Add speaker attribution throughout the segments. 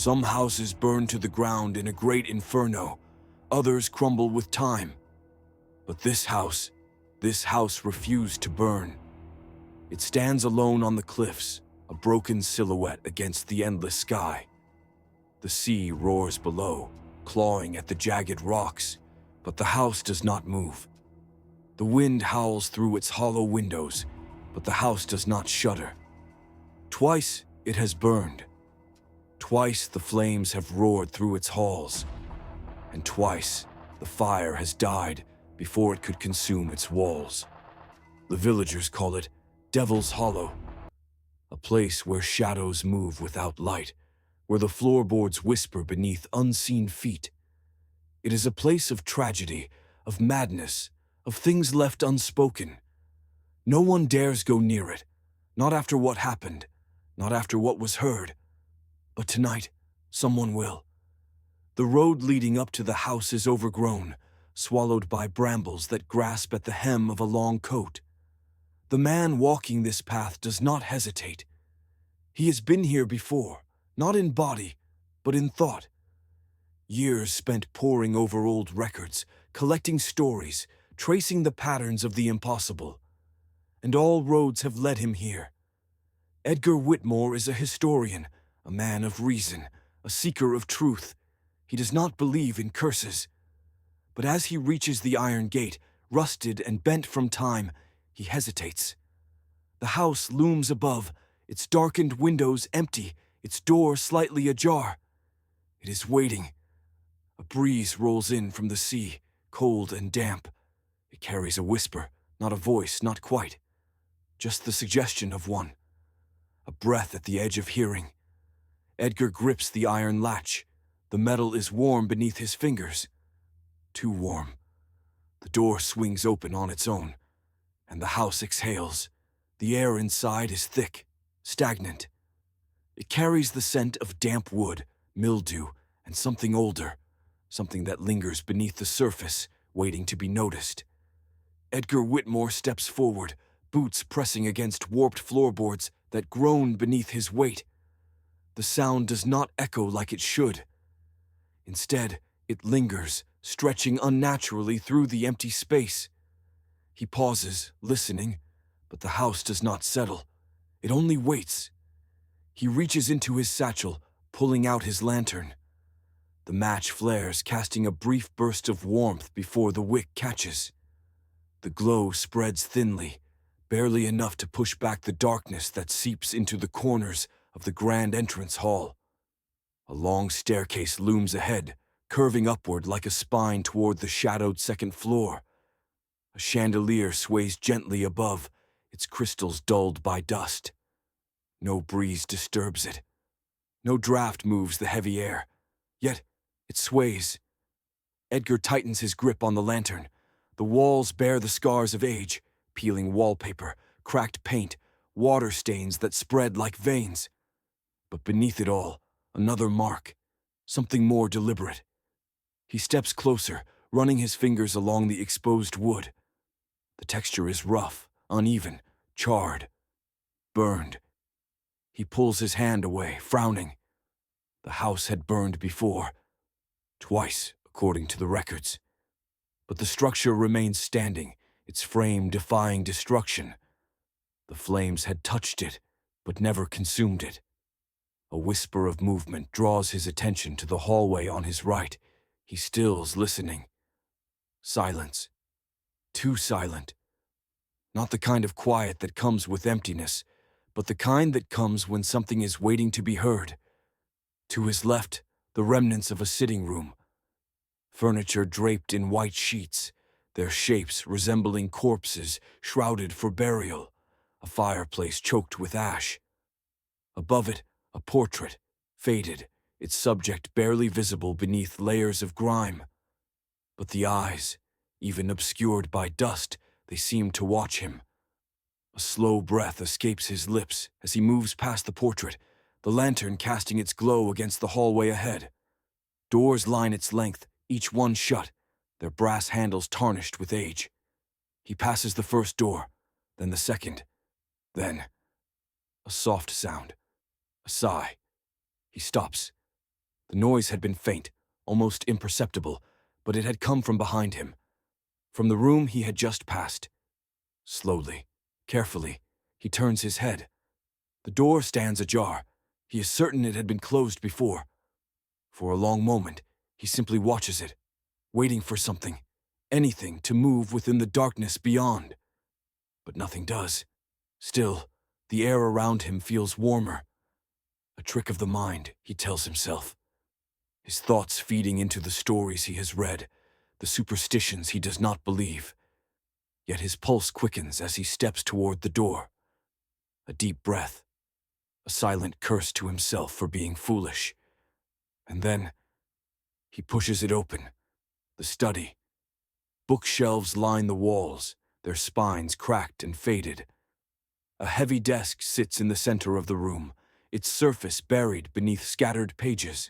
Speaker 1: Some houses burn to the ground in a great inferno, others crumble with time. But this house refused to burn. It stands alone on the cliffs, a broken silhouette against the endless sky. The sea roars below, clawing at the jagged rocks, but the house does not move. The wind howls through its hollow windows, but the house does not shudder. Twice it has burned. Twice the flames have roared through its halls, and twice the fire has died before it could consume its walls. The villagers call it Devil's Hollow, a place where shadows move without light, where the floorboards whisper beneath unseen feet. It is a place of tragedy, of madness, of things left unspoken. No one dares go near it, not after what happened, not after what was heard. But tonight, someone will. The road leading up to the house is overgrown, swallowed by brambles that grasp at the hem of a long coat. The man walking this path does not hesitate. He has been here before, not in body, but in thought. Years spent poring over old records, collecting stories, tracing the patterns of the impossible. And all roads have led him here. Edgar Whitmore is a historian, a man of reason, a seeker of truth. He does not believe in curses. But as he reaches the iron gate, rusted and bent from time, he hesitates. The house looms above, its darkened windows empty, its door slightly ajar. It is waiting. A breeze rolls in from the sea, cold and damp. It carries a whisper, not a voice, not quite. Just the suggestion of one. A breath at the edge of hearing. Edgar grips the iron latch. The metal is warm beneath his fingers. Too warm. The door swings open on its own, and the house exhales. The air inside is thick, stagnant. It carries the scent of damp wood, mildew, and something older, something that lingers beneath the surface, waiting to be noticed. Edgar Whitmore steps forward, boots pressing against warped floorboards that groan beneath his weight. The sound does not echo like it should. Instead, it lingers, stretching unnaturally through the empty space. He pauses, listening, but the house does not settle. It only waits. He reaches into his satchel, pulling out his lantern. The match flares, casting a brief burst of warmth before the wick catches. The glow spreads thinly, barely enough to push back the darkness that seeps into the corners of the grand entrance hall. A long staircase looms ahead, curving upward like a spine toward the shadowed second floor. A chandelier sways gently above, its crystals dulled by dust. No breeze disturbs it. No draft moves the heavy air, yet it sways. Edgar tightens his grip on the lantern. The walls bear the scars of age, peeling wallpaper, cracked paint, water stains that spread like veins. But beneath it all, another mark, something more deliberate. He steps closer, running his fingers along the exposed wood. The texture is rough, uneven, charred, burned. He pulls his hand away, frowning. The house had burned before, twice, according to the records. But the structure remains standing, its frame defying destruction. The flames had touched it, but never consumed it. A whisper of movement draws his attention to the hallway on his right. He stills, listening. Silence. Too silent. Not the kind of quiet that comes with emptiness, but the kind that comes when something is waiting to be heard. To his left, the remnants of a sitting room. Furniture draped in white sheets, their shapes resembling corpses shrouded for burial. A fireplace choked with ash. Above it, a portrait, faded, its subject barely visible beneath layers of grime. But the eyes, even obscured by dust, they seem to watch him. A slow breath escapes his lips as he moves past the portrait, the lantern casting its glow against the hallway ahead. Doors line its length, each one shut, their brass handles tarnished with age. He passes the first door, then the second, then a soft sound, a sigh. He stops, The noise had been faint, almost imperceptible, but it had come from behind him, from the room he had just passed. Slowly, carefully, he turns his head. The door stands ajar. He is certain it had been closed before. For a long moment, he simply watches it, waiting for something, anything to move within the darkness beyond. But nothing does. Still, the air around him feels warmer. A trick of the mind, he tells himself. His thoughts feeding into the stories he has read, the superstitions he does not believe. Yet his pulse quickens as he steps toward the door. A deep breath, a silent curse to himself for being foolish. And then, he pushes it open. The study. Bookshelves line the walls, their spines cracked and faded. A heavy desk sits in the center of the room, its surface buried beneath scattered pages.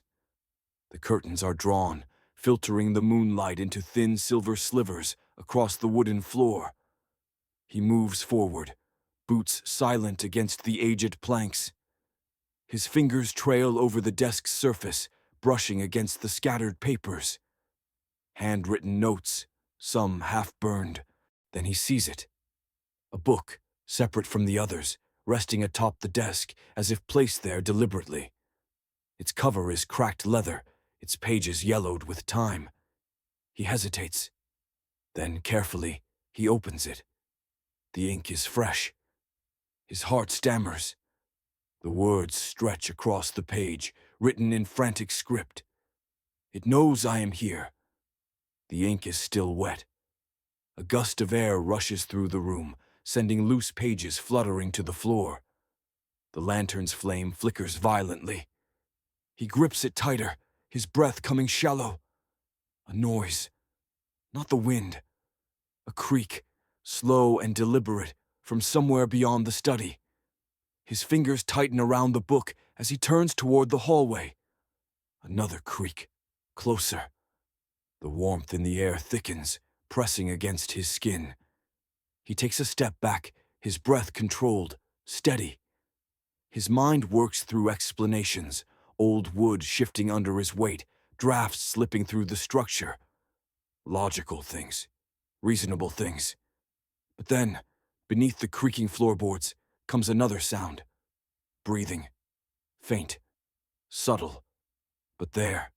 Speaker 1: The curtains are drawn, filtering the moonlight into thin silver slivers across the wooden floor. He moves forward, boots silent against the aged planks. His fingers trail over the desk's surface, brushing against the scattered papers. Handwritten notes, some half-burned. Then he sees it. A book, separate from the others, resting atop the desk as if placed there deliberately. Its cover is cracked leather, its pages yellowed with time. He hesitates. Then, carefully, he opens it. The ink is fresh. His heart stammers. The words stretch across the page, written in frantic script. It knows I am here. The ink is still wet. A gust of air rushes through the room, sending loose pages fluttering to the floor. The lantern's flame flickers violently. He grips it tighter, his breath coming shallow. A noise. Not the wind. A creak, slow and deliberate, from somewhere beyond the study. His fingers tighten around the book as he turns toward the hallway. Another creak. Closer. The warmth in the air thickens, pressing against his skin. He takes a step back, his breath controlled, steady. His mind works through explanations, old wood shifting under his weight, drafts slipping through the structure. Logical things, reasonable things. But then, beneath the creaking floorboards, comes another sound. Breathing. Faint. Subtle. But there.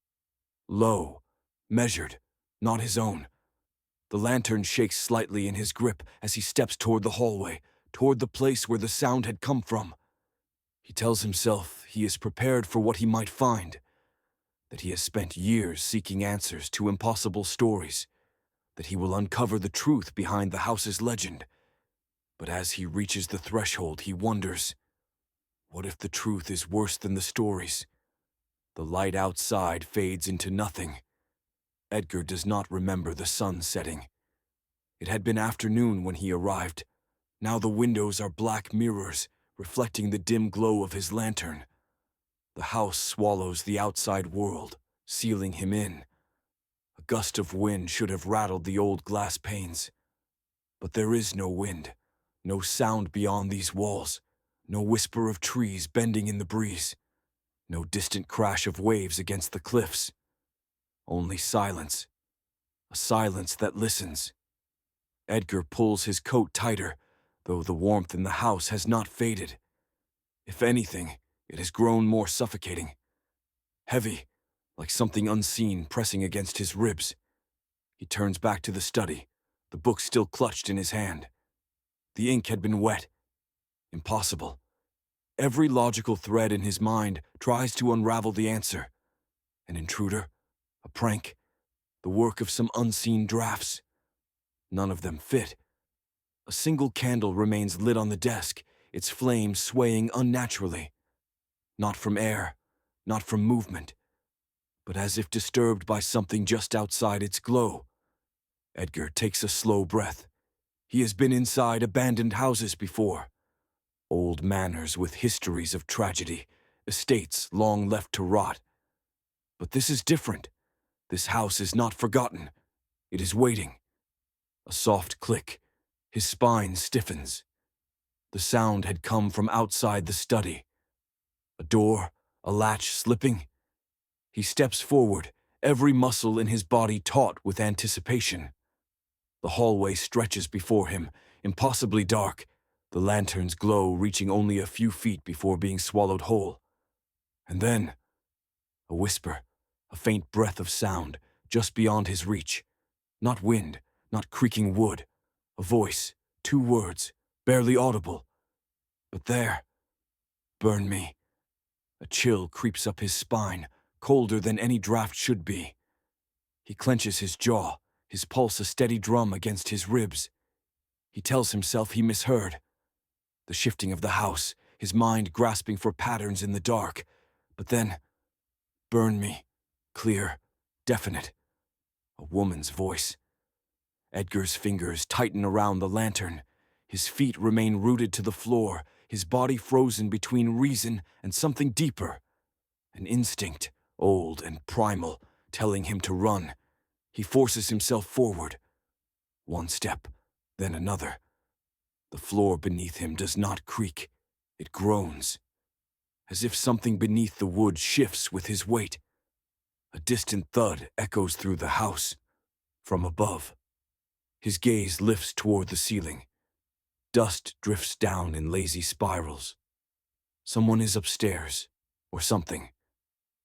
Speaker 1: Low. Measured. Not his own. The lantern shakes slightly in his grip as he steps toward the hallway, toward the place where the sound had come from. He tells himself he is prepared for what he might find, that he has spent years seeking answers to impossible stories, that he will uncover the truth behind the house's legend. But as he reaches the threshold, he wonders, what if the truth is worse than the stories? The light outside fades into nothing. Edgar does not remember the sun setting. It had been afternoon when he arrived. Now the windows are black mirrors, reflecting the dim glow of his lantern. The house swallows the outside world, sealing him in. A gust of wind should have rattled the old glass panes. But there is no wind, no sound beyond these walls, no whisper of trees bending in the breeze, no distant crash of waves against the cliffs. Only silence, a silence that listens. Edgar pulls his coat tighter, though the warmth in the house has not faded. If anything, it has grown more suffocating. Heavy, like something unseen pressing against his ribs. He turns back to the study, the book still clutched in his hand. The ink had been wet. Impossible. Every logical thread in his mind tries to unravel the answer. An intruder? A prank? The work of some unseen drafts? None of them fit. A single candle remains lit on the desk, its flame swaying unnaturally. Not from air, not from movement, but as if disturbed by something just outside its glow. Edgar takes a slow breath. He has been inside abandoned houses before. Old manors with histories of tragedy, estates long left to rot. But this is different. This house is not forgotten. It is waiting. A soft click. His spine stiffens. The sound had come from outside the study. A door, a latch slipping. He steps forward, every muscle in his body taut with anticipation. The hallway stretches before him, impossibly dark, the lantern's glow reaching only a few feet before being swallowed whole. And then, a whisper, a faint breath of sound, just beyond his reach. Not wind, not creaking wood. A voice, 2 words, barely audible. But there, burn me. A chill creeps up his spine, colder than any draft should be. He clenches his jaw, his pulse a steady drum against his ribs. He tells himself he misheard. The shifting of the house, his mind grasping for patterns in the dark. But then, burn me. Clear, definite. A woman's voice. Edgar's fingers tighten around the lantern. His feet remain rooted to the floor, his body frozen between reason and something deeper. An instinct, old and primal, telling him to run. He forces himself forward. 1 step, then another. The floor beneath him does not creak. It groans. As if something beneath the wood shifts with his weight. A distant thud echoes through the house. From above. His gaze lifts toward the ceiling. Dust drifts down in lazy spirals. Someone is upstairs, or something.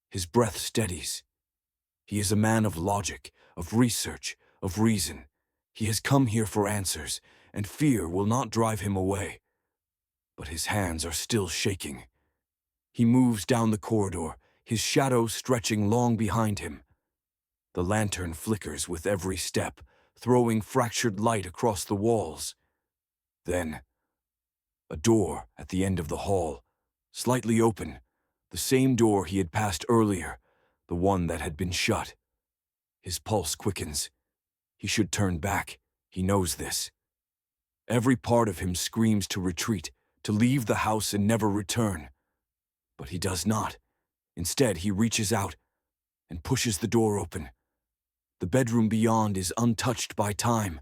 Speaker 1: His breath steadies. He is a man of logic, of research, of reason. He has come here for answers, and fear will not drive him away. But his hands are still shaking. He moves down the corridor, his shadow stretching long behind him. The lantern flickers with every step, throwing fractured light across the walls. Then, a door at the end of the hall, slightly open, the same door he had passed earlier, the one that had been shut. His pulse quickens. He should turn back. He knows this. Every part of him screams to retreat, to leave the house and never return. But he does not. Instead, he reaches out and pushes the door open. The bedroom beyond is untouched by time.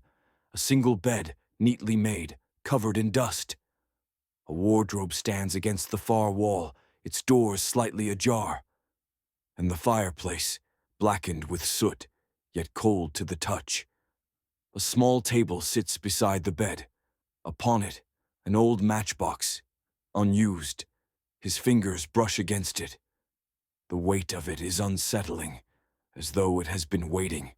Speaker 1: A single bed, neatly made, covered in dust. A wardrobe stands against the far wall, its doors slightly ajar. And the fireplace, blackened with soot, yet cold to the touch. A small table sits beside the bed. Upon it, an old matchbox, unused. His fingers brush against it. The weight of it is unsettling, as though it has been waiting.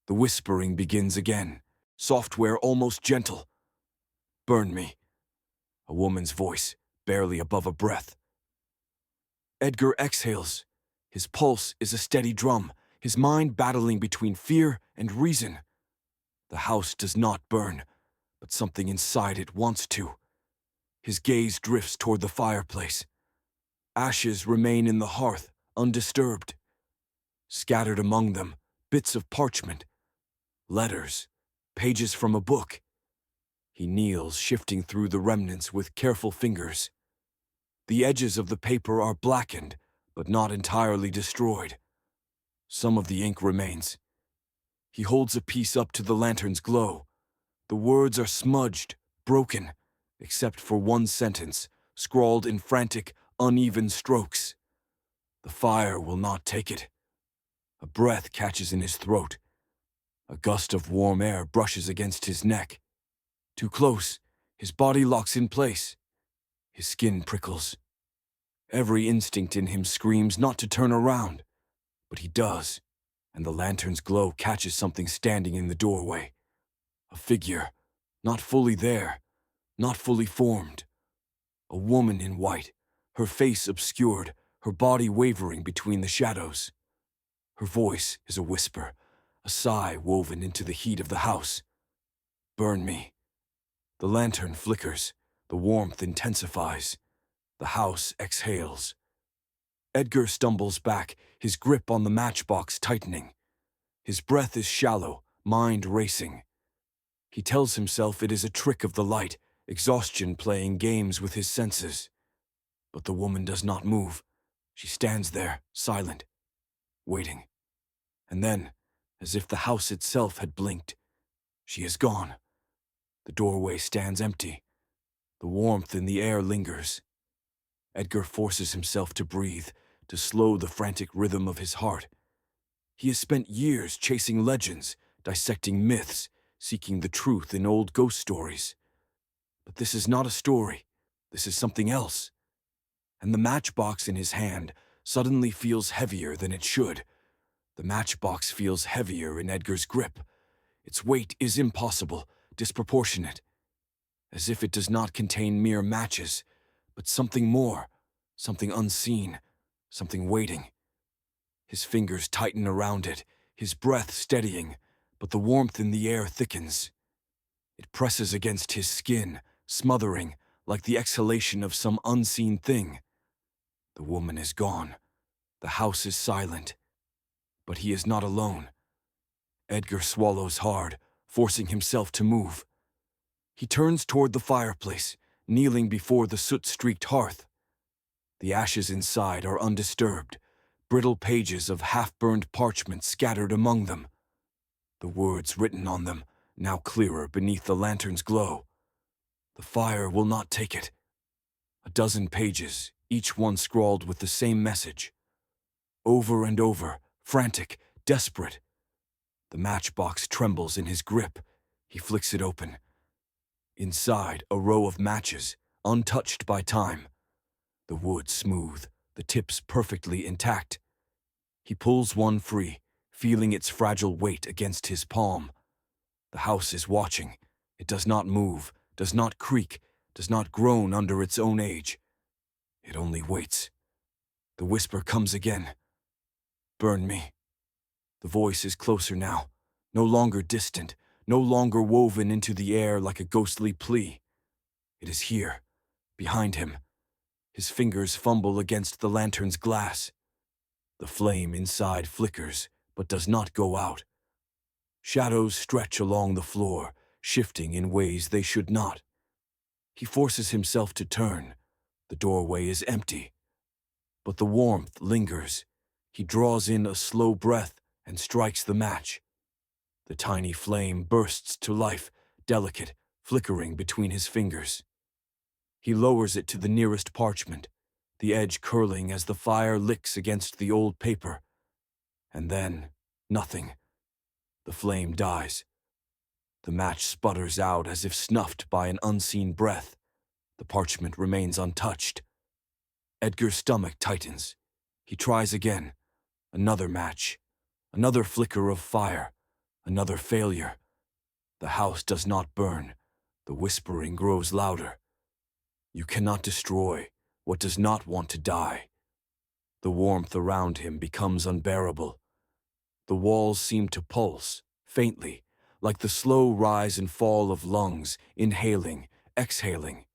Speaker 1: The whispering begins again, software almost gentle. Burn me. A woman's voice, barely above a breath. Edgar exhales. His pulse is a steady drum, his mind battling between fear and reason. The house does not burn, but something inside it wants to. His gaze drifts toward the fireplace. Ashes remain in the hearth, undisturbed. Scattered among them, bits of parchment, letters, pages from a book. He kneels, shifting through the remnants with careful fingers. The edges of the paper are blackened, but not entirely destroyed. Some of the ink remains. He holds a piece up to the lantern's glow. The words are smudged, broken, except for one sentence, scrawled in frantic, uneven strokes. The fire will not take it. A breath catches in his throat. A gust of warm air brushes against his neck. Too close, his body locks in place. His skin prickles. Every instinct in him screams not to turn around, but he does, and the lantern's glow catches something standing in the doorway. A figure, not fully there, not fully formed. A woman in white, her face obscured, her body wavering between the shadows. Her voice is a whisper, a sigh woven into the heat of the house. Burn me. The lantern flickers, the warmth intensifies. The house exhales. Edgar stumbles back, his grip on the matchbox tightening. His breath is shallow, mind racing. He tells himself it is a trick of the light, exhaustion playing games with his senses. But the woman does not move. She stands there, silent, waiting. And then, as if the house itself had blinked, she is gone. The doorway stands empty. The warmth in the air lingers. Edgar forces himself to breathe, to slow the frantic rhythm of his heart. He has spent years chasing legends, dissecting myths, seeking the truth in old ghost stories. But this is not a story. This is something else. And the matchbox in his hand suddenly feels heavier than it should. The matchbox feels heavier in Edgar's grip. Its weight is impossible, disproportionate, as if it does not contain mere matches, but something more, something unseen, something waiting. His fingers tighten around it, his breath steadying, but the warmth in the air thickens. It presses against his skin, smothering, like the exhalation of some unseen thing. The woman is gone. The house is silent. But he is not alone. Edgar swallows hard, forcing himself to move. He turns toward the fireplace, kneeling before the soot-streaked hearth. The ashes inside are undisturbed, brittle pages of half-burned parchment scattered among them. The words written on them, now clearer beneath the lantern's glow. The fire will not take it. A dozen pages, each one scrawled with the same message. Over and over, frantic, desperate. The matchbox trembles in his grip. He flicks it open. Inside, a row of matches, untouched by time. The wood smooth, the tips perfectly intact. He pulls one free, feeling its fragile weight against his palm. The house is watching. It does not move, does not creak, does not groan under its own age. It only waits. The whisper comes again. Burn me. The voice is closer now, no longer distant, no longer woven into the air like a ghostly plea. It is here, behind him. His fingers fumble against the lantern's glass. The flame inside flickers, but does not go out. Shadows stretch along the floor, shifting in ways they should not. He forces himself to turn. The doorway is empty. But the warmth lingers. He draws in a slow breath and strikes the match. The tiny flame bursts to life, delicate, flickering between his fingers. He lowers it to the nearest parchment, the edge curling as the fire licks against the old paper. And then, nothing. The flame dies. The match sputters out as if snuffed by an unseen breath. The parchment remains untouched. Edgar's stomach tightens. He tries again. Another match. Another flicker of fire. Another failure. The house does not burn. The whispering grows louder. You cannot destroy what does not want to die. The warmth around him becomes unbearable. The walls seem to pulse, faintly, like the slow rise and fall of lungs, inhaling, exhaling.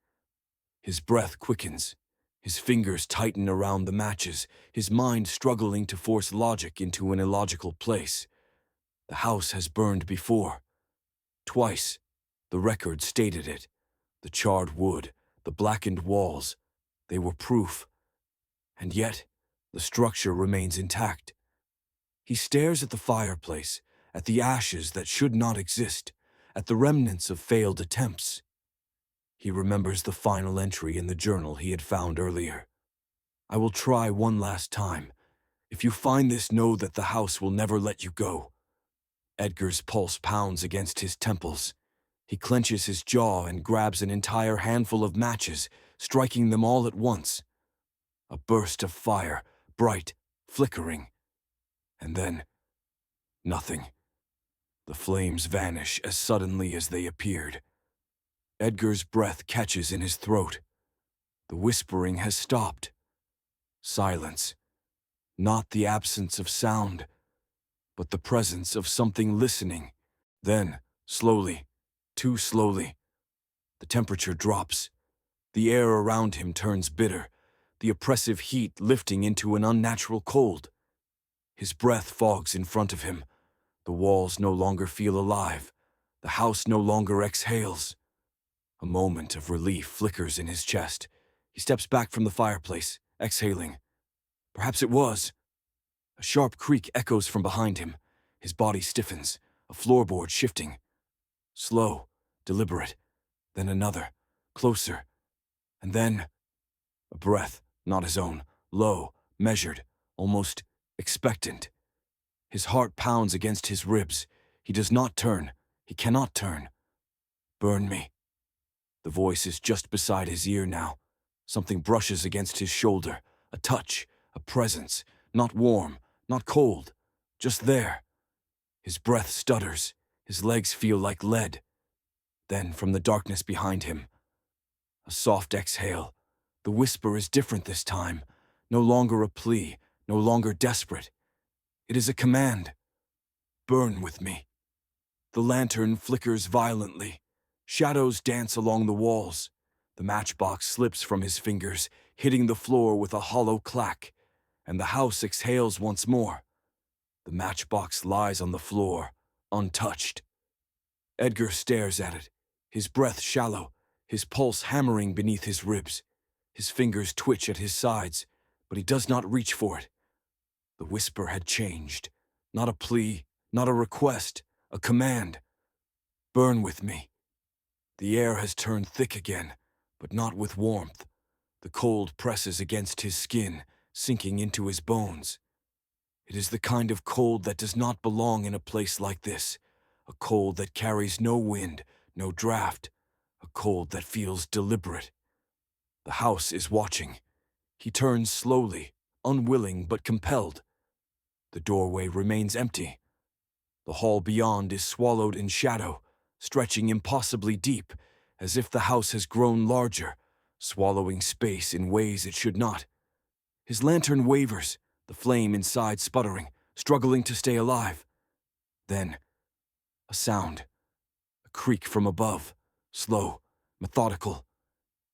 Speaker 1: His breath quickens. His fingers tighten around the matches, his mind struggling to force logic into an illogical place. The house has burned before. Twice. The record stated it. The charred wood, the blackened walls, they were proof. And yet, the structure remains intact. He stares at the fireplace, at the ashes that should not exist, at the remnants of failed attempts. He remembers the final entry in the journal he had found earlier. I will try one last time. If you find this, know that the house will never let you go. Edgar's pulse pounds against his temples. He clenches his jaw and grabs an entire handful of matches, striking them all at once. A burst of fire, bright, flickering. And then, nothing. The flames vanish as suddenly as they appeared. Edgar's breath catches in his throat. The whispering has stopped. Silence. Not the absence of sound, but the presence of something listening. Then, slowly, too slowly, the temperature drops. The air around him turns bitter, the oppressive heat lifting into an unnatural cold. His breath fogs in front of him. The walls no longer feel alive. The house no longer exhales. A moment of relief flickers in his chest. He steps back from the fireplace, exhaling. Perhaps it was. A sharp creak echoes from behind him. His body stiffens, a floorboard shifting. Slow, deliberate. Then another, closer. And then a breath, not his own, low, measured, almost expectant. His heart pounds against his ribs. He does not turn. He cannot turn. Burn me. The voice is just beside his ear now. Something brushes against his shoulder. A touch, a presence. Not warm, not cold. Just there. His breath stutters. His legs feel like lead. Then, from the darkness behind him, a soft exhale. The whisper is different this time. No longer a plea, no longer desperate. It is a command. Burn with me. The lantern flickers violently. Shadows dance along the walls. The matchbox slips from his fingers, hitting the floor with a hollow clack, and the house exhales once more. The matchbox lies on the floor, untouched. Edgar stares at it, his breath shallow, his pulse hammering beneath his ribs. His fingers twitch at his sides, but he does not reach for it. The whisper had changed. Not a plea, not a request, a command. Burn with me. The air has turned thick again, but not with warmth. The cold presses against his skin, sinking into his bones. It is the kind of cold that does not belong in a place like this, a cold that carries no wind, no draft, a cold that feels deliberate. The house is watching. He turns slowly, unwilling but compelled. The doorway remains empty. The hall beyond is swallowed in shadow, stretching impossibly deep, as if the house has grown larger, swallowing space in ways it should not. His lantern wavers, the flame inside sputtering, struggling to stay alive. Then, a sound. A creak from above, slow, methodical.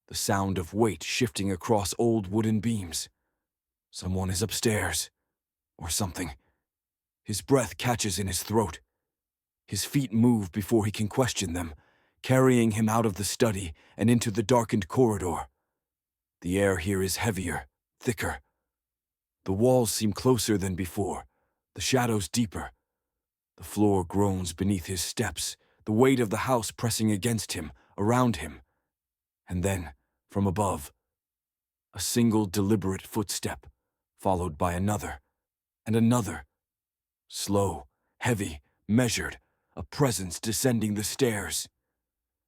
Speaker 1: The sound of weight shifting across old wooden beams. Someone is upstairs. Or something. His breath catches in his throat. His feet move before he can question them, carrying him out of the study and into the darkened corridor. The air here is heavier, thicker. The walls seem closer than before, the shadows deeper. The floor groans beneath his steps, the weight of the house pressing against him, around him. And then, from above, a single deliberate footstep, followed by another, and another. Slow, heavy, measured, a presence descending the stairs.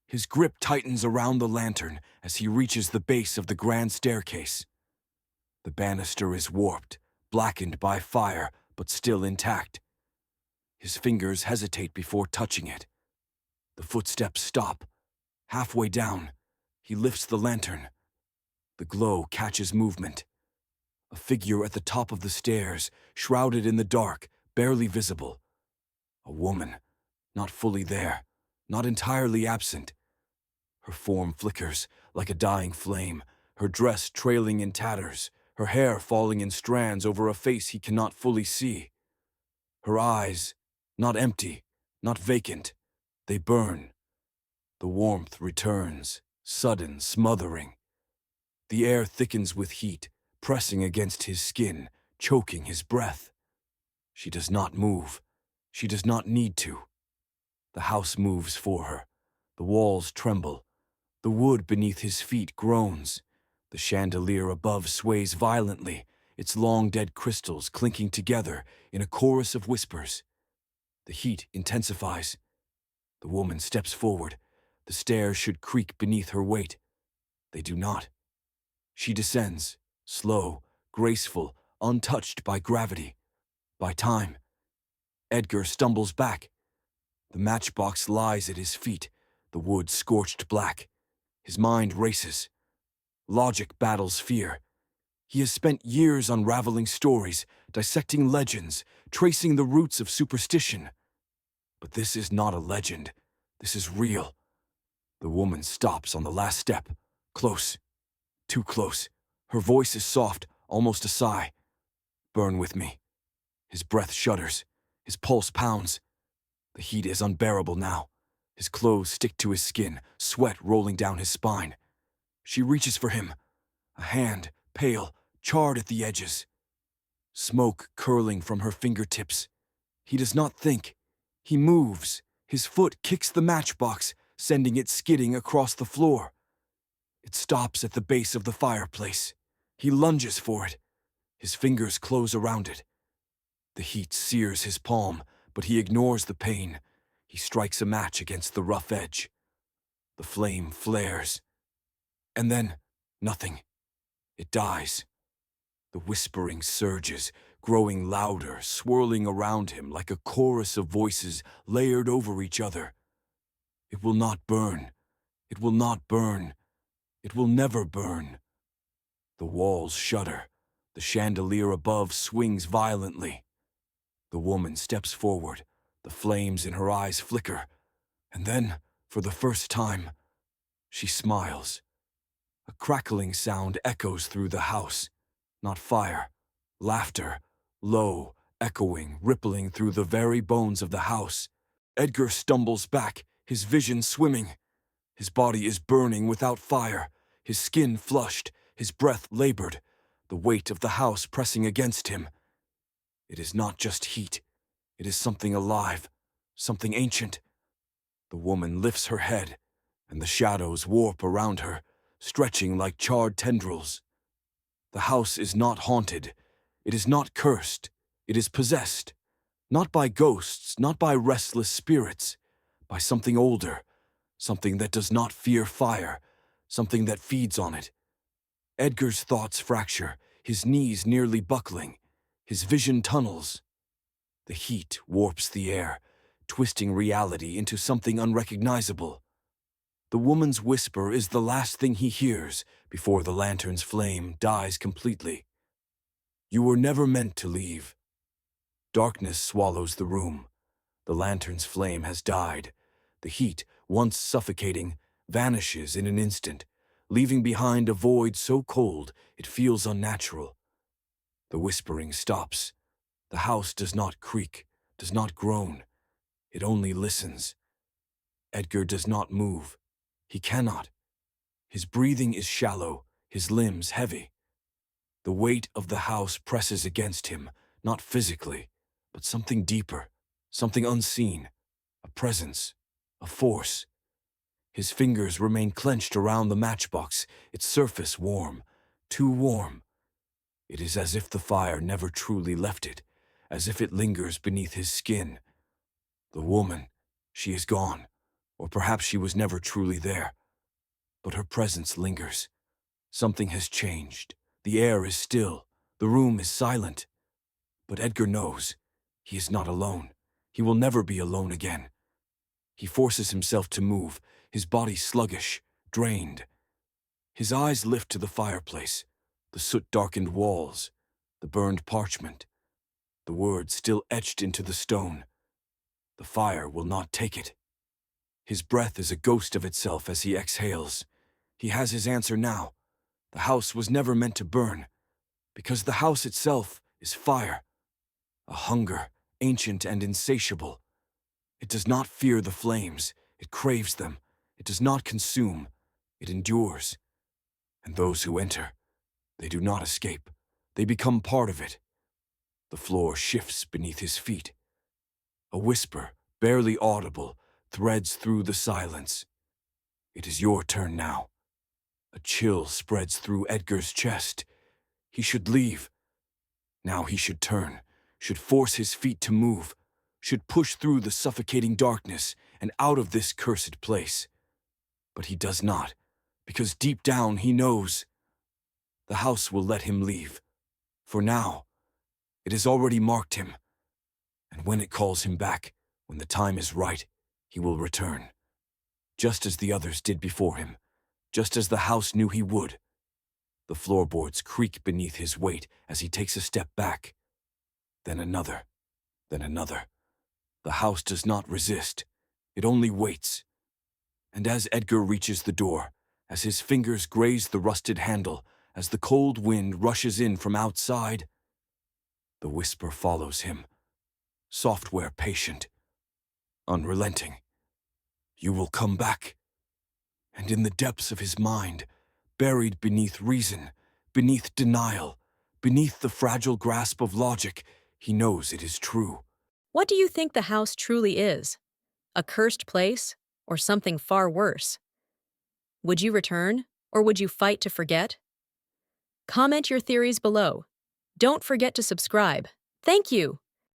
Speaker 1: His grip tightens around the lantern as he reaches the base of the grand staircase. The banister is warped, blackened by fire, but still intact. His fingers hesitate before touching it. The footsteps stop. Halfway down, he lifts the lantern. The glow catches movement. A figure at the top of the stairs, shrouded in the dark, barely visible. A woman, not fully there, not entirely absent. Her form flickers like a dying flame, her dress trailing in tatters, her hair falling in strands over a face he cannot fully see. Her eyes, not empty, not vacant, they burn. The warmth returns, sudden, smothering. The air thickens with heat, pressing against his skin, choking his breath. She does not move. She does not need to. The house moves for her. The walls tremble. The wood beneath his feet groans. The chandelier above sways violently, its long dead crystals clinking together in a chorus of whispers. The heat intensifies. The woman steps forward. The stairs should creak beneath her weight. They do not. She descends, slow, graceful, untouched by gravity, by time. Edgar stumbles back. The matchbox lies at his feet, the wood scorched black. His mind races. Logic battles fear. He has spent years unraveling stories, dissecting legends, tracing the roots of superstition. But this is not a legend. This is real. The woman stops on the last step. Close. Too close. Her voice is soft, almost a sigh. Burn with me. His breath shudders. His pulse pounds. The heat is unbearable now. His clothes stick to his skin, sweat rolling down his spine. She reaches for him. A hand, pale, charred at the edges. Smoke curling from her fingertips. He does not think. He moves. His foot kicks the matchbox, sending it skidding across the floor. It stops at the base of the fireplace. He lunges for it. His fingers close around it. The heat sears his palm, but he ignores the pain. He strikes a match against the rough edge. The flame flares. And then, nothing. It dies. The whispering surges, growing louder, swirling around him like a chorus of voices layered over each other. It will not burn. It will not burn. It will never burn. The walls shudder. The chandelier above swings violently. The woman steps forward. The flames in her eyes flicker. And then, for the first time, she smiles. A crackling sound echoes through the house. Not fire. Laughter. Low, echoing, rippling through the very bones of the house. Edgar stumbles back, his vision swimming. His body is burning without fire, his skin flushed, his breath labored, the weight of the house pressing against him. It is not just heat. It is something alive, something ancient. The woman lifts her head, and the shadows warp around her, stretching like charred tendrils. The house is not haunted. It is not cursed. It is possessed. Not by ghosts, not by restless spirits, by something older, something that does not fear fire, something that feeds on it. Edgar's thoughts fracture, his knees nearly buckling, his vision tunnels. The heat warps the air, twisting reality into something unrecognizable. The woman's whisper is the last thing he hears before the lantern's flame dies completely. You were never meant to leave. Darkness swallows the room. The lantern's flame has died. The heat, once suffocating, vanishes in an instant, leaving behind a void so cold it feels unnatural. The whispering stops. The house does not creak, does not groan. It only listens. Edgar does not move. He cannot. His breathing is shallow, his limbs heavy. The weight of the house presses against him, not physically, but something deeper, something unseen, a presence, a force. His fingers remain clenched around the matchbox, its surface warm, too warm. It is as if the fire never truly left it, as if it lingers beneath his skin. The woman, she is gone, or perhaps she was never truly there. But her presence lingers. Something has changed. The air is still. The room is silent. But Edgar knows. He is not alone. He will never be alone again. He forces himself to move, his body sluggish, drained. His eyes lift to the fireplace, the soot-darkened walls, the burned parchment, the words still etched into the stone. The fire will not take it. His breath is a ghost of itself as he exhales. He has his answer now. The house was never meant to burn, because the house itself is fire, a hunger, ancient and insatiable. It does not fear the flames, it craves them. It does not consume, it endures. And those who enter, they do not escape. They become part of it. The floor shifts beneath his feet. A whisper, barely audible, threads through the silence. It is your turn now. A chill spreads through Edgar's chest. He should leave. Now he should turn, should force his feet to move, should push through the suffocating darkness and out of this cursed place. But he does not, because deep down he knows. The house will let him leave. For now, it has already marked him. And when it calls him back, when the time is right, he will return. Just as the others did before him, just as the house knew he would. The floorboards creak beneath his weight as he takes a step back. Then another, then another. The house does not resist. It only waits. And as Edgar reaches the door, as his fingers graze the rusted handle, as the cold wind rushes in from outside, the whisper follows him. Software patient, unrelenting. You will come back. And in the depths of his mind, buried beneath reason, beneath denial, beneath the fragile grasp of logic, he knows it is true.
Speaker 2: What do you think the house truly is? A cursed place, or something far worse? Would you return, or would you fight to forget? Comment your theories below. Don't forget to subscribe. Thank you!